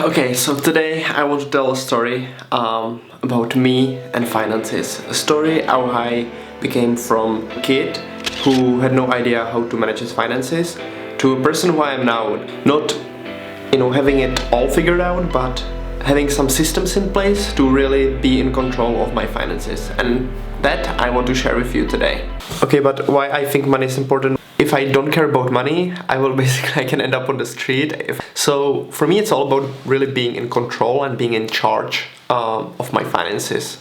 Okay, so today I want to tell a story about me and finances. A story how I became from a kid who had no idea how to manage his finances to a person who I am now. Not, having it all figured out, but having some systems in place to really be in control of my finances. And that I want to share with you today. Okay, but why I think money is important? If I don't care about money, I can end up on the street. So for me, it's all about really being in control and being in charge of my finances.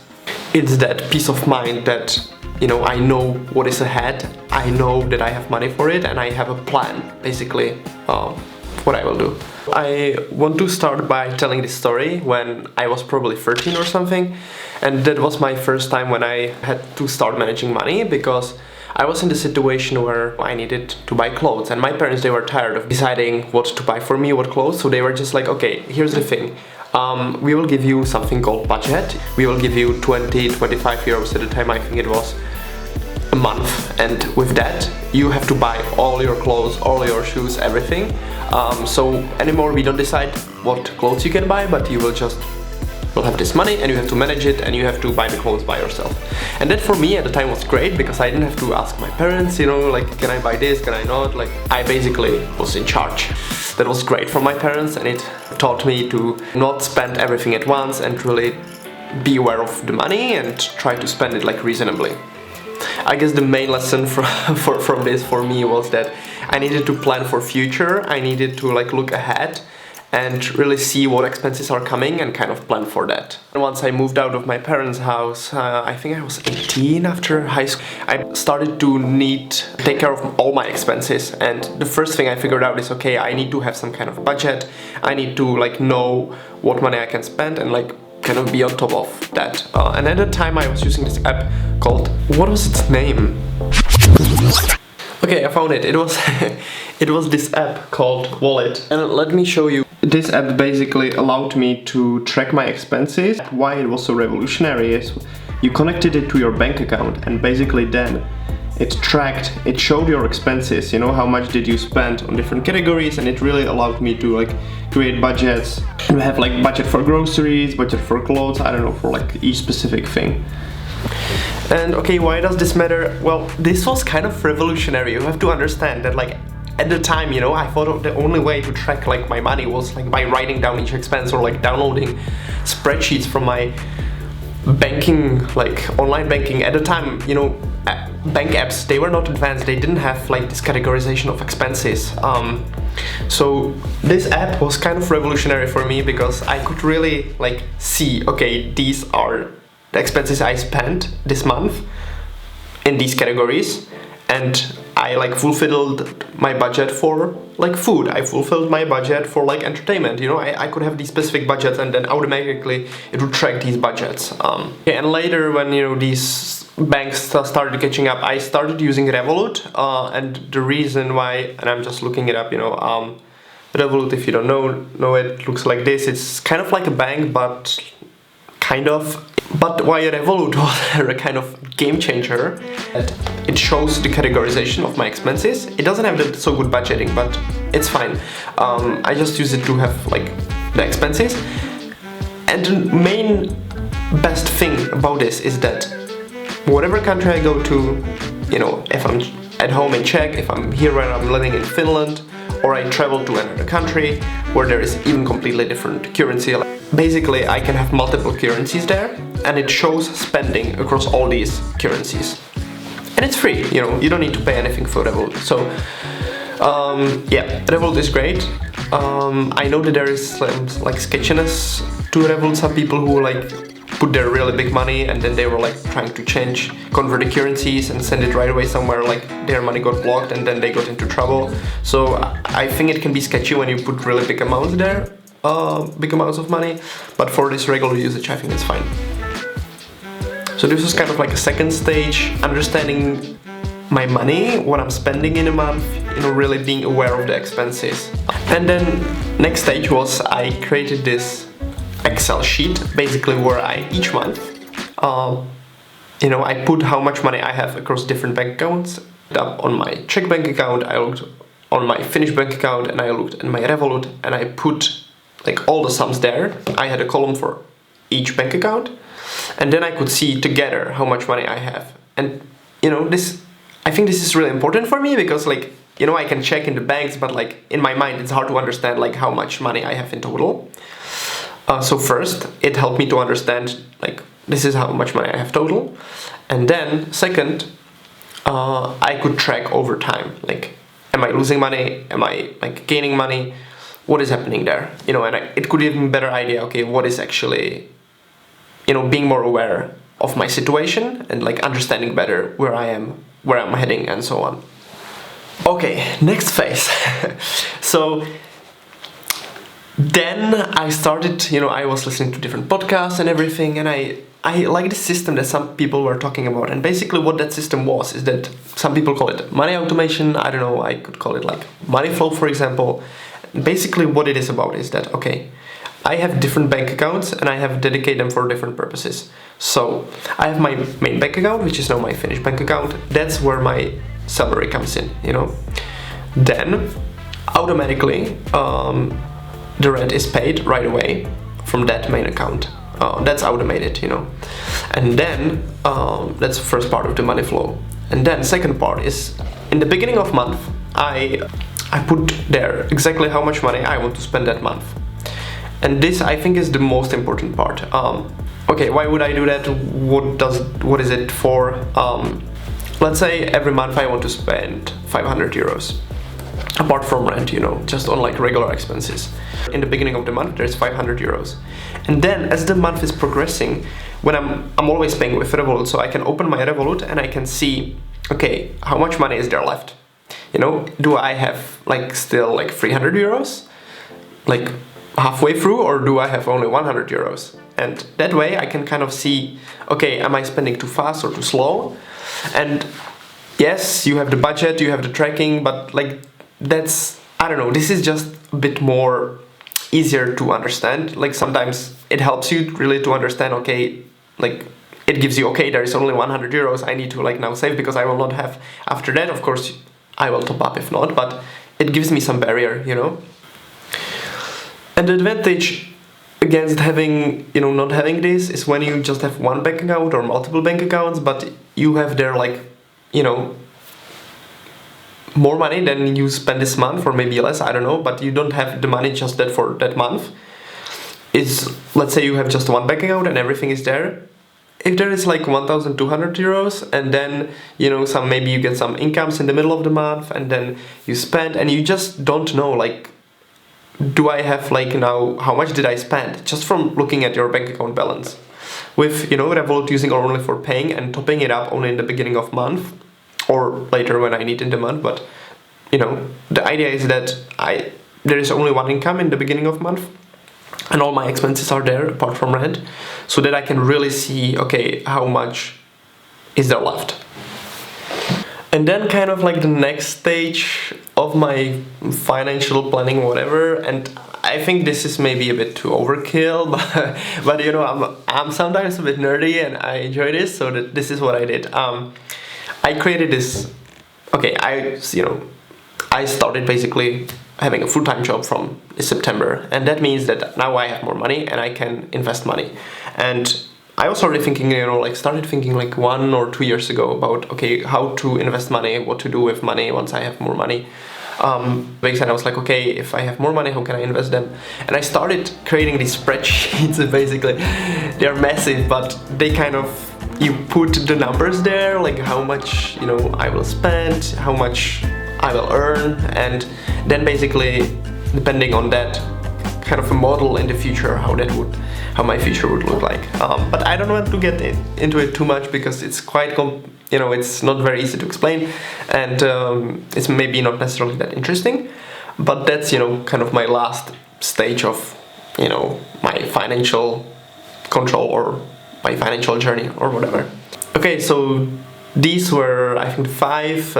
It's that peace of mind that, I know what is ahead, I know that I have money for it, and I have a plan, basically, what I will do. I want to start by telling this story when I was probably 13 or something, and that was my first time when I had to start managing money, because I was in the situation where I needed to buy clothes, and my parents, they were tired of deciding what to buy for me, what clothes, so they were just like, okay, here's the thing. We will give you something called budget. We will give you 25 euros at the time, I think it was, a month, and with that you have to buy all your clothes, all your shoes, everything. So anymore we don't decide what clothes you can buy, but you will have this money and you have to manage it and you have to buy the clothes by yourself. And that for me at the time was great because I didn't have to ask my parents, like, can I buy this, can I not? Like, I basically was in charge. That was great for my parents, and it taught me to not spend everything at once and really be aware of the money and try to spend it like reasonably. I guess the main lesson from this for me was that I needed to plan for future. I needed to look ahead and really see what expenses are coming and kind of plan for that. And once I moved out of my parents' house, I think I was 18 after high school, I started to take care of all my expenses. And the first thing I figured out is, okay, I need to have some kind of budget. I need to know what money I can spend and kind of be on top of that. And at the time I was using this app called, what was its name? Okay, I found it. It was this app called Wallet. And let me show you. This app basically allowed me to track my expenses. Why it was so revolutionary is you connected it to your bank account, and basically then it showed your expenses, how much did you spend on different categories, and it really allowed me to create budgets. You have budget for groceries, budget for clothes, I don't know, for each specific thing. And okay, why does this matter? Well, this was kind of revolutionary. You have to understand that at the time, I thought the only way to track my money was by writing down each expense or downloading spreadsheets from my banking, online banking. At the time, bank apps, they were not advanced. They didn't have this categorization of expenses. So this app was kind of revolutionary for me because I could really see, okay, these are the expenses I spent this month in these categories, and I fulfilled my budget for food. I fulfilled my budget for entertainment. I could have these specific budgets, and then automatically it would track these budgets. And later when these banks started catching up, I started using Revolut, and the reason why, and I'm just looking it up, Revolut, if you don't know it, looks like this. It's kind of like a bank, but why Revolut was a kind of game changer, it shows the categorization of my expenses. It doesn't have so good budgeting, but it's fine. I just use it to have the expenses. And the main best thing about this is that whatever country I go to, if I'm at home in Czech, if I'm here where I'm living in Finland, or I travel to another country where there is even completely different currency, basically I can have multiple currencies there, and it shows spending across all these currencies. And it's free, you don't need to pay anything for Revolut. So yeah, Revolut is great. I know that there is sketchiness to Revolut. Some people who put their really big money and then they were trying to convert the currencies and send it right away somewhere, their money got blocked and then they got into trouble. So I think it can be sketchy when you put really big amounts there, big amounts of money, but for this regular usage I think it's fine. So this was kind of a second stage, understanding my money, what I'm spending in a month, really being aware of the expenses. And then next stage was I created this Excel sheet, basically where each month, I put how much money I have across different bank accounts. Up on my Czech bank account, I looked on my Finnish bank account, and I looked at my Revolut, and I put like all the sums there. I had a column for each bank account, and then I could see together how much money I have. And I think this is really important for me because like, I can check in the banks, but like in my mind it's hard to understand like how much money I have in total. So first, it helped me to understand like this is how much money I have total, and then second, I could track over time, like am I losing money, am I like gaining money, what is happening there, and it could give me a better idea, okay, what is actually, being more aware of my situation and like understanding better where I am, where I'm heading, and so on. Okay, next phase. So then I started, I was listening to different podcasts and everything, and I like the system that some people were talking about. And basically what that system was is that some people call it money automation, I don't know, I could call it like money flow, for example. Basically what it is about is that, okay, I have different bank accounts and I have dedicated them for different purposes. So I have my main bank account, which is now my Finnish bank account. That's where my salary comes in, Then automatically the rent is paid right away from that main account. That's automated, And then that's the first part of the money flow. And then second part is in the beginning of month, I put there exactly how much money I want to spend that month. And this I think is the most important part. Okay, why would I do that? What is it for? Let's say every month I want to spend 500 euros. Apart from rent, just on like regular expenses. In the beginning of the month, there's 500 euros. And then as the month is progressing, when I'm always paying with Revolut, so I can open my Revolut and I can see, okay, how much money is there left? Do I have like still like 300 euros? Like halfway through, or do I have only 100 euros? And that way I can kind of see, okay, am I spending too fast or too slow? And yes, you have the budget, you have the tracking, but like that's, I don't know, this is just a bit more easier to understand. Like sometimes it helps you really to understand, okay, like it gives you, okay, there is only 100 euros I need to like now save because I will not have, after that, of course, I will top up if not, but it gives me some barrier, And the advantage against having, not having this is when you just have one bank account or multiple bank accounts, but you have there like, more money than you spend this month, or maybe less, I don't know, but you don't have the money just that for that month. Let's say you have just one bank account and everything is there. If there is like 1,200 euros and then, maybe you get some incomes in the middle of the month and then you spend and you just don't know, like, do I have like now, how much did I spend? Just from looking at your bank account balance. With, Revolut using only for paying and topping it up only in the beginning of month, or later when I need in the month, but the idea is that there is only one income in the beginning of month and all my expenses are there apart from rent, so that I can really see, okay, how much is there left. And then kind of like the next stage of my financial planning, whatever, and I think this is maybe a bit too overkill, but I'm sometimes a bit nerdy and I enjoy this, so this is what I did. I created this, okay, I started basically having a full-time job from September, and that means that now I have more money and I can invest money. And I was already thinking, started thinking like 1 or 2 years ago about, okay, how to invest money, what to do with money once I have more money. Because I was like, okay, if I have more money, how can I invest them? And I started creating these spreadsheets. Basically, they're massive, but they kind of, you put the numbers there, like how much, I will spend, how much I will earn, and then basically, depending on that, kind of a model in the future, how my future would look like. But I don't want to get into it too much because it's quite, it's not very easy to explain, and it's maybe not necessarily that interesting. But that's, kind of my last stage of, my financial control or my financial journey or whatever. Okay, so these were, I think, 5,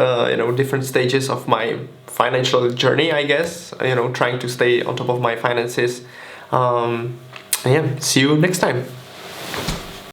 different stages of my financial journey, I guess. Trying to stay on top of my finances. Yeah, see you next time.